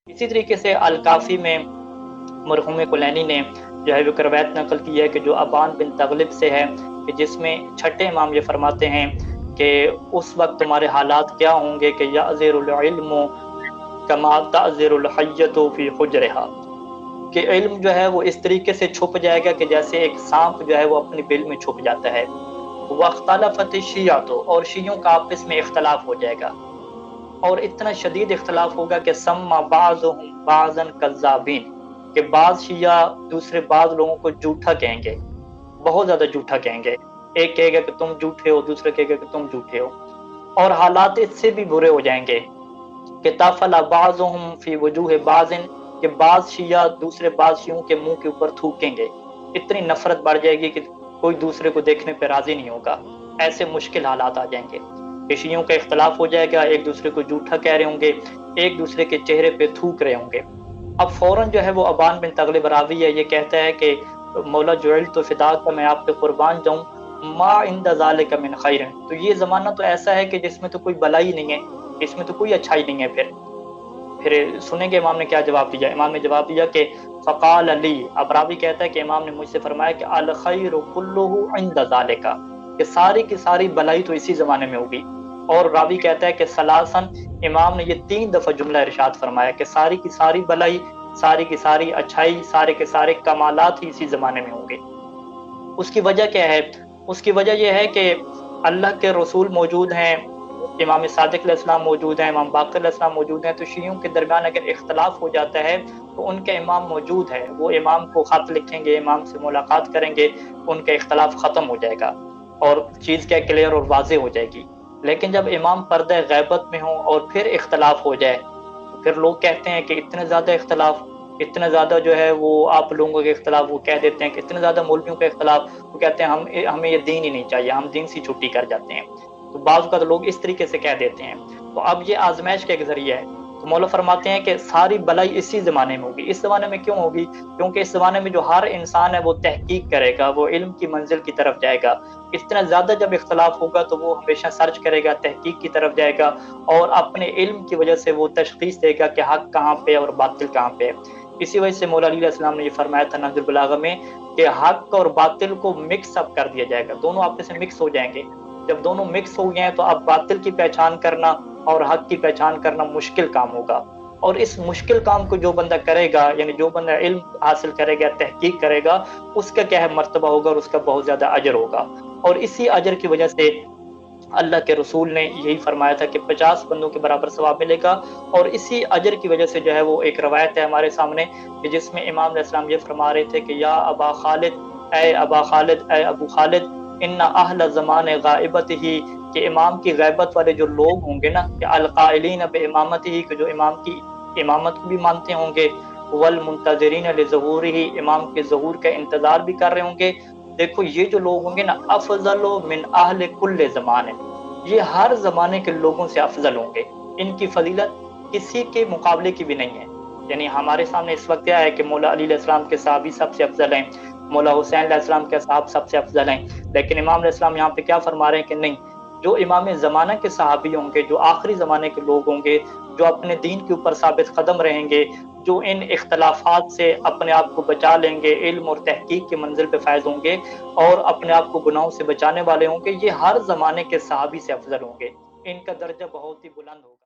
इसी तरीके से अल-काफ़ी में मरहूम कुलैनी ने जो है एक रवायत नक़ल की है कि जो अबान बिन तग़लिब से है कि जिसमें छठे इमाम ये फरमाते हैं कि उस वक़्त तुम्हारे हालात क्या होंगे कि यअज़िरुल इल्मु कमा तअज़िरुल हय्यतु फ़ी हुज्रिहा, कि इल्म जो है वो इस तरीके से छुप जाएगा कि जैसे एक साँप जो है वो अपनी बिल में छुप जाता है। वख्तलफ़त शिय्अतु, और शियों का आपस में इख्तिलाफ़ हो जाएगा, और इतना शदीद इख्तिलाफ़ होगा कि सम्मा बाज़ुहुम बाज़न कज़्ज़ाबीन, कि बाज़ शिया दूसरे बाज़ लोगों को झूठा कहेंगे, बहुत ज़्यादा झूठा कहेंगे। एक कहेगा कि तुम झूठे हो, दूसरा कहेगा कि तुम झूठे हो। और हालात इससे भी बुरे हो जाएँगे कि तफ़ला बाज़ुहुम फ़ी वजूहि बाज़िन, कि बाज़ शिया दूसरे बाज़ शियों के मुँह के ऊपर थूकेंगे। इतनी नफ़रत बढ़ जाएगी कि कोई दूसरे को देखने पे राज़ी नहीं होगा। ऐसे मुश्किल हालात आ जाएँगे कि शियों का इख्तिलाफ़ हो जाएगा, एक दूसरे को झूठा कह रहे होंगे, एक दूसरे के चेहरे पे थूक रहे होंगे। अब फ़ौरन जो है वो अबान बिन तग़लिब रावी है, ये कहता है कि मौला जुइल्तु फ़िदाका, मैं आप पे कुर्बान जाऊँ, मा इंद ज़ालिका मिन ख़ैरिन, तो ये ज़माना तो ऐसा है कि जिसमें तो कोई भलाई नहीं है, इसमें तो कोई अच्छाई नहीं है। फिर सुनेंगे इमाम ने क्या जवाब दिया। इमाम ने जवाब दिया कि फ़क़ाल ली, अब रावी कहता है कि इमाम ने मुझसे फरमाया कि अल ख़ैरु कुल्लुहु इंद ज़ालिका, कि सारी की सारी भलाई तो इसी ज़माने में होगी। और रावी कहता है कि सलासन, इमाम ने ये 3 दफ़ा जुमला इरशाद फरमाया कि सारी की सारी भलाई, सारी की सारी अच्छाई, सारे के सारे कमालात ही इसी ज़माने में होंगे। उसकी वजह क्या है? उसकी वजह ये है कि अल्लाह के रसूल मौजूद हैं, इमाम सादिक अलैहिस्सलाम मौजूद हैं, इमाम बाक़िर अलैहिस्सलाम मौजूद हैं, तो शियों के दरमियान अगर इख्तिलाफ़ हो जाता है, तो उनका इमाम मौजूद है, वो इमाम को ख़त लिखेंगे, इमाम से मुलाकात करेंगे, उनका इख्तिलाफ़ ख़त्म हो जाएगा और चीज़ क्या क्लियर और वाज़ेह हो जाएगी। लेकिन जब इमाम पर्दे ग़ैबत में हों और फिर इख्तिलाफ़ हो जाए, तो फिर लोग कहते हैं कि इतने ज़्यादा इख्तिलाफ़, इतना ज़्यादा जो है वो आप लोगों के इख्तिलाफ़, वो कह देते हैं कि इतने ज़्यादा मौलवियों का इख्तिलाफ़, वो कहते हैं हमें ये दीन ही नहीं चाहिए, हम दीन से छुट्टी कर जाते हैं। तो बाज़ औक़ात लोग इस तरीके से कह देते हैं। तो अब ये आज़माइश का एक ज़रिया है। तो मौला फरमाते हैं कि सारी भलाई इसी ज़माने में होगी। इस ज़माने में क्यों होगी? क्योंकि इस ज़माने में जो हर इंसान है वो तहक़ीक़ करेगा, वो इल्म की मंज़िल की तरफ जाएगा। इतना ज़्यादा जब इख्तिलाफ़ होगा तो वो हमेशा सर्च करेगा, तहक़ीक़ की तरफ जाएगा, और अपने इल्म की वजह से वो तशख़ीस देगा कि हक़ कहाँ पे है और बातिल कहाँ पे है। इसी वजह से मौला अली अलैहिस्सलाम ने ये फरमाया था नहजुल बलागा में कि हक़ और बातिल को मिक्स अप कर दिया जाएगा, दोनों आपस में मिक्स हो जाएँगे। जब दोनों मिक्स हो गए हैं तो अब बातिल की पहचान करना और हक़ की पहचान करना मुश्किल काम होगा। और इस मुश्किल काम को जो बंदा करेगा, यानी जो बंदा इल्म हासिल करेगा, तहक़ीक़ करेगा, उसका क्या है मर्तबा होगा और उसका बहुत ज़्यादा अजर होगा। और इसी अजर की वजह से अल्लाह के रसूल ने यही फरमाया था कि 50 बंदों के बराबर सवाब मिलेगा। और इसी अजर की वजह से जो है वो एक रवायत है हमारे सामने कि जिसमें इमाम अलैहिस्सलाम ये फरमा रहे थे कि या अबा खालिद, ऐ अबा खालिद, ऐ अबू खालिद, इन्ना अहल ज़माने गाइबतिही, कि इमाम की गैबत वाले जो लोग होंगे ना, कि अल क़ाइलीन बिइमामतिही, कि जो इमाम की इमामत को भी मानते होंगे, वल मुंतज़िरीन लिज़ुहूरिही, इमाम के ज़ुहूर का इंतज़ार भी कर रहे होंगे। देखो ये जो लोग होंगे ना, अफ़ज़लु मिन अहलि कुल्लि ज़मानिन, ये हर ज़माने के लोगों से अफ़ज़ल होंगे। इनकी फ़ज़ीलत किसी के मुकाबले की भी नहीं है। यानी हमारे सामने इस वक़्त क्या है कि मौला अली अलैहिस्सलाम के सहाबी सबसे अफ़ज़ल हैं, मौला हुसैन अलैहिस्सलाम के असहाब सबसे अफ़ज़ल हैं। लेकिन इमाम अलैहिस्सलाम यहाँ पे क्या फ़रमा रहे हैं कि नहीं, जो इमाम ज़माना के सहाबी होंगे, जो आखिरी ज़माने के लोग होंगे, जो अपने दीन के ऊपर साबित कदम रहेंगे, जो इन इख्तिलाफ़ात से अपने आप को बचा लेंगे, इल्म और तहक़ीक़ की मंज़िल पे फ़ाइज़ होंगे और अपने आप को गुनाहों से बचाने वाले होंगे, ये हर ज़माने के सहाबी से अफ़ज़ल होंगे। इनका दर्जा बहुत ही बुलंद होगा।